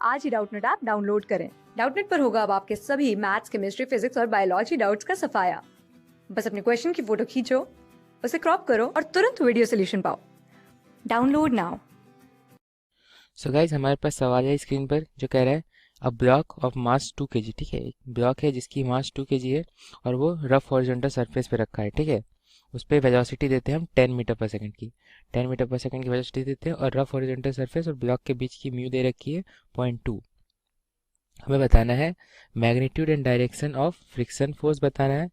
आज ही Doubtnut app download करें। Doubtnut पर होगा अब आपके सभी मैथ्स, केमिस्ट्री, फिजिक्स और बायोलॉजी डाउट्स का सफाया। बस अपने क्वेश्चन की फोटो खींचो, उसे क्रॉप करो और तुरंत वीडियो सोल्यूशन पाओ। Download now. सो गाइज हमारे पास सवाल है स्क्रीन पर जो कह रहा है a block of mass 2 kg। ठीक है, एक ब्लॉक है जिसकी मास 2 kg है और वो रफ हॉरिजॉन्टल सरफेस पे रखा है। ठीक है, उस पर वेलोसिटी देते हैं हम 10 मीटर पर सेकंड की। 10 मीटर पर सेकंड की वेलोसिटी देते हैं और रफ हॉरिजॉन्टल सरफेस और ब्लॉक के बीच की म्यू दे रखी है 0.2। हमें बताना है magnitude and direction of friction force बताना है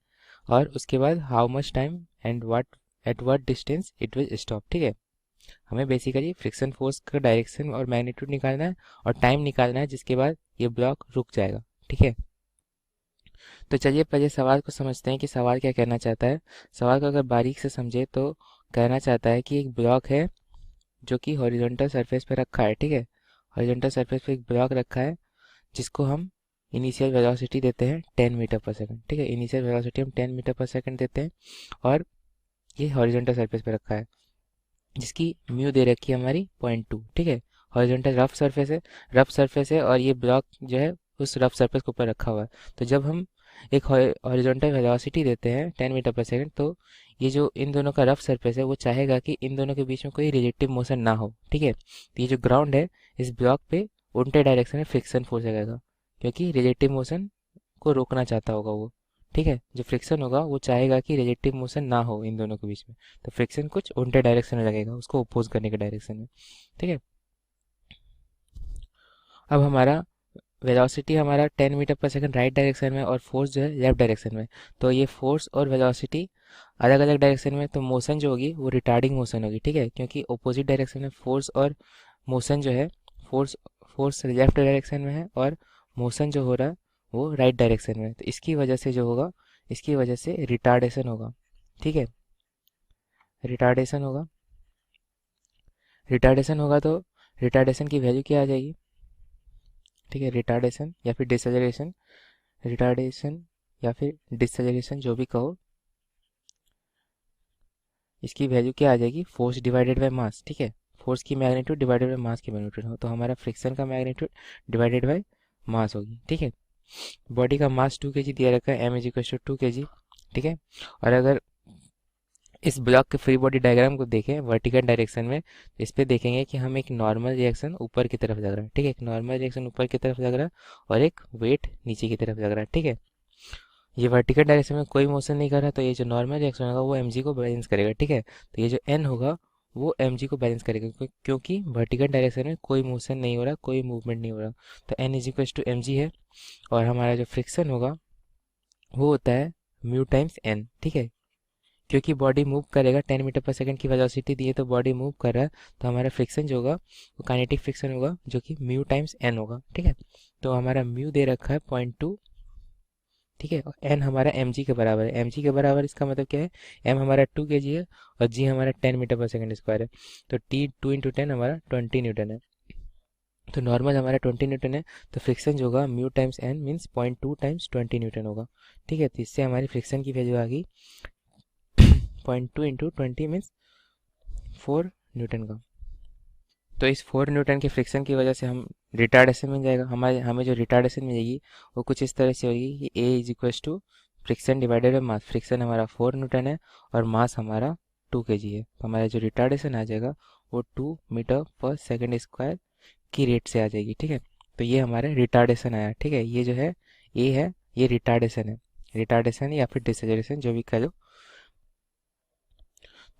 और उसके बाद how much time and what at what distance it will stop. ठीक है, हमें बेसिकली फ्रिक्शन फोर्स का डायरेक्शन और मैग्नीट्यूड निकालना है और टाइम निकालना है जिसके बाद ये ब्लॉक रुक जाएगा। ठीक है, तो चलिए पहले सवाल को समझते हैं कि सवाल क्या कहना चाहता है। सवाल को अगर बारीक से समझे तो कहना चाहता है कि एक ब्लॉक है जो कि हॉरिजॉन्टल सरफेस पे रखा है। ठीक है, हॉरिजॉन्टल सरफेस पे एक ब्लॉक रखा है जिसको हम इनिशियल वेलोसिटी देते हैं 10 मीटर पर सेकंड। ठीक है, इनिशियल वेलोसिटी हम 10 मीटर पर सेकंड देते हैं और ये हॉरिजॉन्टल सरफेस पे रखा है जिसकी म्यू दे रखी है हमारी 0.2। ठीक है, हॉरिजॉन्टल रफ सरफेस है, रफ सरफेस है और ये ब्लॉक जो है उस रफ सरफेस के ऊपर रखा हुआ है। तो जब हम एक हॉरिजॉन्टल वेलोसिटी देते हैं 10 मीटर पर सेकंड तो ये जो इन दोनों का रफ सरफेस है वो चाहेगा कि इन दोनों के बीच में कोई रिलेटिव मोशन ना हो। ठीक है, तो ये जो ग्राउंड है इस ब्लॉक पे उल्टे डायरेक्शन में फ्रिक्शन फोर्स लगेगा क्योंकि रिलेटिव मोशन को रोकना चाहता होगा वो। ठीक है, जो फ्रिक्शन होगा वो चाहेगा कि रिलेटिव मोशन ना हो इन दोनों के बीच में, तो फ्रिक्शन कुछ उल्टे डायरेक्शन में लगेगा उसको अपोज करने के डायरेक्शन में। ठीक है, अब हमारा वेलोसिटी हमारा 10 meter per second right direction में और फोर्स जो है लेफ्ट डायरेक्शन में। तो ये फोर्स और वेलोसिटी अलग अलग डायरेक्शन में, तो मोशन जो होगी वो रिटार्डिंग मोशन होगी। ठीक है, क्योंकि अपोजिट डायरेक्शन में फोर्स और मोशन जो है फोर्स फोर्स लेफ्ट डायरेक्शन में है और मोशन जो हो रहा है वो राइट डायरेक्शन में है। तो इसकी वजह से जो होगा इसकी वजह से रिटार्डेशन होगा। ठीक है, रिटार्डेशन होगा। रिटार्डेशन होगा तो रिटार्डेशन की वैल्यू क्या आ जाएगी। ठीक है, रिटार्डेशन या फिर डिसएलरेशन, रिटार्डेशन या फिर डिसएलरेशन जो भी कहो, इसकी वैल्यू क्या आ जाएगी, फोर्स डिवाइडेड बाय मास। ठीक है, फोर्स की मैग्नीट्यूड डिवाइडेड बाय मास की मैग्नीट्यूड हो तो हमारा फ्रिक्शन का मैग्नीट्यूड डिवाइडेड बाय मास होगी। ठीक है, बॉडी का मास 2 kg दिया रखा है, m = 2 kg। ठीक है, और अगर इस ब्लॉक के फ्री बॉडी डायग्राम को देखें वर्टिकल डायरेक्शन में तो इस पे देखेंगे कि हम एक नॉर्मल रिएक्शन ऊपर की तरफ लग रहा है। ठीक है, एक नॉर्मल रिएक्शन ऊपर की तरफ लग रहा है और एक वेट नीचे की तरफ लग रहा है। ठीक है, ये वर्टिकल डायरेक्शन में कोई मोशन नहीं कर रहा तो ये जो नॉर्मल रिएक्शन होगा वो mg को बैलेंस करेगा। ठीक है, तो ये जो n होगा वो mg को बैलेंस करेगा क्योंकि वर्टिकल डायरेक्शन में कोई मोशन नहीं हो रहा, कोई मूवमेंट नहीं हो रहा, तो n = mg है। और हमारा जो फ्रिक्शन होगा वो होता है म्यू टाइम्स n। ठीक है, क्योंकि बॉडी मूव करेगा 10 मीटर पर सेकंड की वेलोसिटी दी है तो बॉडी मूव कर रहा है, तो हमारा फ्रिक्शन जो होगा वो काइनेटिक फ्रिक्शन होगा जो कि म्यू टाइम्स n होगा। ठीक है, तो हमारा म्यू दे रखा है 0.2। ठीक है, और n हमारा mg के बराबर है। mg के बराबर इसका मतलब क्या है, m हमारा 2 kg है और g हमारा 10 मीटर पर सेकंड स्क्वायर है, तो t 2 × 10 हमारा 20 न्यूटन है। तो नॉर्मल हमारा 20 न्यूटन है, तो फ्रिक्शन जो होगा mu times n means 0.2 × 20 Newton होगा। ठीक है, तो इससे हमारी फ्रिक्शन की वैल्यू आ गई 0.2 × 20 मीन्स 4 न्यूटन का। तो इस 4 न्यूटन के फ्रिक्शन की वजह से हम रिटार्डेशन मिल जाएगा। हमें जो रिटार्डेशन मिलेगी वो कुछ इस तरह से होगी कि A = friction divided by mass. Friction हमारा 4 न्यूटन है और मास हमारा 2 kg है, तो हमारा जो रिटार्डेशन आ जाएगा वो 2 मीटर पर सेकंड स्क्वायर की रेट से आ जाएगी। ठीक है, तो ये हमारा रिटार्डेशन आया। ठीक है, ये जो है A है, ये रिटार्डेशन है, रिटार्डेशन या फिर डिसएलरेशन जो भी कह लो।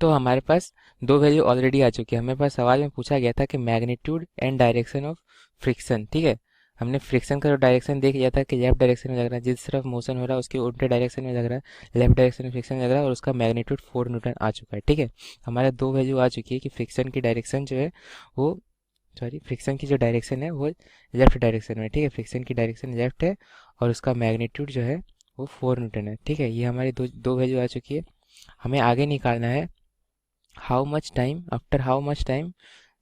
तो हमारे पास दो वैल्यू ऑलरेडी आ चुकी है। हमें पास सवाल में पूछा गया था कि magnitude and direction of friction. ठीक है, हमने फ्रिक्शन का जो डायरेक्शन देख लिया था कि लेफ्ट डायरेक्शन में लग रहा है, जिस तरफ मोशन हो रहा है उसके उल्टे डायरेक्शन में लग रहा है, लेफ्ट डायरेक्शन में फ्रिक्शन लग रहा है और उसका मैग्नीट्यूड 4 न्यूटन आ चुका है। ठीक है, हमारे दो वैल्यू आ चुकी है कि फ्रिक्शन की डायरेक्शन जो है वो फ्रिक्शन की जो डायरेक्शन है वो लेफ्ट डायरेक्शन में। ठीक है, फ्रिक्शन की डायरेक्शन लेफ्ट है और उसका मैग्नीट्यूड जो है वो 4 न्यूटन है। ठीक है, ये हमारी दो वैल्यू आ चुकी है। हमें आगे निकालना है after how much time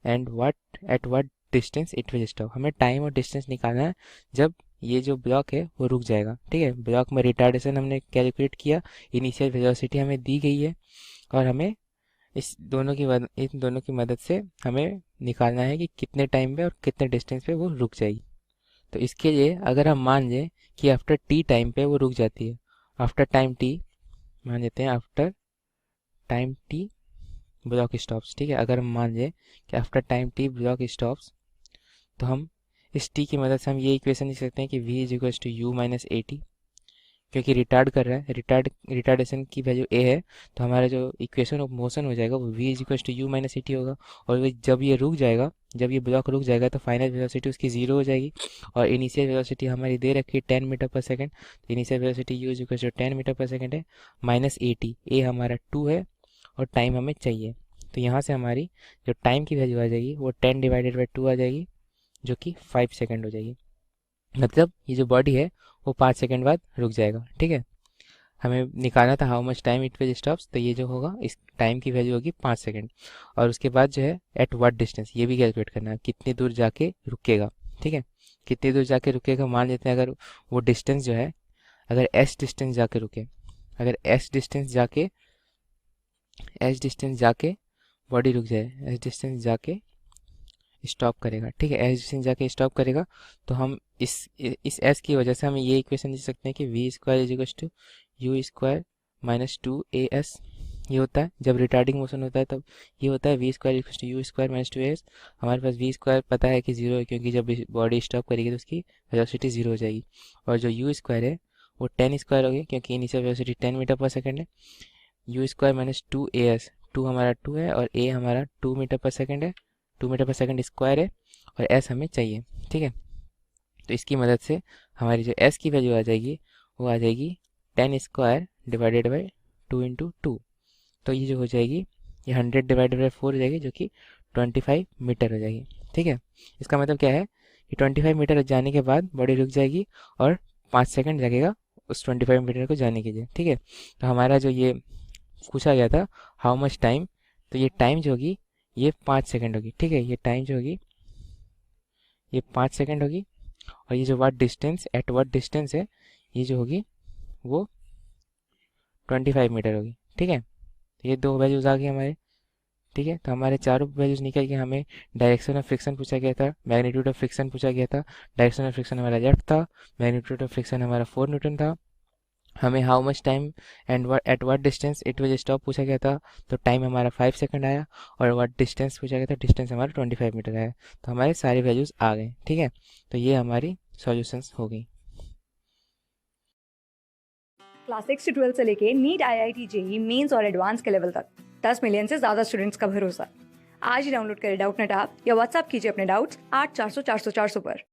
and what at what distance it will stop. हमें टाइम और डिस्टेंस निकालना है जब ये जो ब्लॉक है वो रुक जाएगा। ठीक है, ब्लॉक में रिटार्डेशन हमने कैलकुलेट किया, इनिशियल वेलोसिटी हमें दी गई है और हमें इन दोनों की मदद से हमें निकालना है कि कितने टाइम पे और कितने डिस्टेंस पे वो रुक जाएगी। तो इसके लिए अगर हम मान लें कि आफ्टर टी टाइम पे वो रुक जाती है, आफ्टर टाइम टी, मान लेते हैं after time T block stops, ठीक है। अगर हम मान लें कि after time T block stops, तो हम इस टी की मदद से हम ये इक्वेशन लिख सकते हैं कि v is equals to u minus a t, क्योंकि रिटार्ड कर रहा है, रिटार्डेशन की वैल्यू ए है, तो हमारा जो इक्वेशन ऑफ मोशन हो जाएगा वो v is equals to u minus a t होगा। और जब ये रुक जाएगा, जब ये ब्लॉक रुक जाएगा तो फाइनल वेलोसिटी उसकी जीरो हो जाएगी। और इनिशियल वेलोसिटी हमारी दे रखी है 10 मीटर पर सेकंड, तो initial velocity u is equals to 10 meter per second है, माइनस ए टी, ए हमारा 2 है और टाइम हमें चाहिए। तो यहाँ से हमारी जो टाइम की वैल्यू आ जाएगी वो 10 डिवाइडेड बाई 2 आ जाएगी, जो कि 5 सेकंड हो जाएगी। मतलब ये जो बॉडी है वो 5 सेकंड बाद रुक जाएगा, ठीक है। हमें निकालना था how much time it will stops, तो ये जो होगा इस टाइम की वैल्यू होगी 5 सेकंड। और उसके बाद जो है एट व्हाट डिस्टेंस, ये भी कैलकुलेट करना है, कितनी दूर जाके रुकेगा, ठीक है। कितनी दूर जाके रुकेगा, मान लेते हैं अगर वो डिस्टेंस जो है, अगर एस डिस्टेंस जाके रुके, अगर एस डिस्टेंस जाके बॉडी रुक जाए, एस डिस्टेंस जाके स्टॉप करेगा, ठीक है, एस डिस्टेंस जाके स्टॉप करेगा, तो हम इस एस की वजह से हम ये इक्वेशन लिख सकते हैं कि v square is equal to u square minus 2as। ये होता है जब रिटार्डिंग मोशन होता है, तब ये होता है v square equal to u square minus 2as। हमारे पास वी स्क्वायर पता है कि जीरो है, क्योंकि जब बॉडी स्टॉप करेगी तो उसकी वेलोसिटी जीरो हो जाएगी। और जो यू स्क्वायर है वो 10 स्क्वायर हो गया, क्योंकि initial velocity 10 meter per second है। यू स्क्वायर माइनस 2as, 2 हमारा 2 है और a हमारा 2 मीटर पर सेकंड है, 2 मीटर पर सेकंड स्क्वायर है, और s हमें चाहिए, ठीक है। तो इसकी मदद से हमारी जो s की वैल्यू आ जाएगी वो आ जाएगी 10 स्क्वायर डिवाइडेड बाई 2 इंटू 2। तो ये जो हो जाएगी ये 100 डिवाइडेड बाई 4 हो जाएगी, जो कि 25 मीटर हो जाएगी, ठीक है। इसका मतलब क्या है कि 25 मीटर जाने के बाद बॉडी रुक जाएगी और 5 सेकंड लगेगा उस 25 मीटर को जाने के लिए, ठीक है। तो हमारा जो ये पूछा गया था हाउ मच टाइम, तो ये टाइम जो होगी ये 5 सेकंड होगी, ठीक है। ये टाइम जो होगी ये 5 सेकंड होगी, और ये जो what distance, at what distance है, ये जो होगी वो 25 मीटर होगी, ठीक है। तो ये दो वैल्यूज़ आ गई हमारे, ठीक है। तो हमारे चारों वैल्यूज़ निकल के हमें डायरेक्शन ऑफ फ्रिक्शन पूछा गया था, मैग्नीट्यूड ऑफ फ्रिक्शन पूछा गया था। डायरेक्शन ऑफ फ्रिक्शन हमारा लेफ्ट था, मैग्नीट्यूड ऑफ फ्रिक्शन हमारा 4 न्यूटन था। हमें how much time and at what distance it will stop पूछा गया था, तो टाइम हमारा 5 सेकंड आया। और व्हाट डिस्टेंस पूछा गया था, डिस्टेंस हमारा 25 मीटर आया। तो हमारे सारी वैल्यूज़ आ गए, ठीक है। तो ये हमारी सॉल्यूशंस हो गई। क्लास 6 से 12 से लेके नीट, IIT, जेई मेंस और एडवांस के लेवल तक 10 मिलियन से ज्यादा स्टूडेंट्स का भरोसा। आज ही डाउनलोड करें डाउटनेट ऐप या व्हाट्सएप कीजिए अपने डाउट्स 8400 400 400 पर।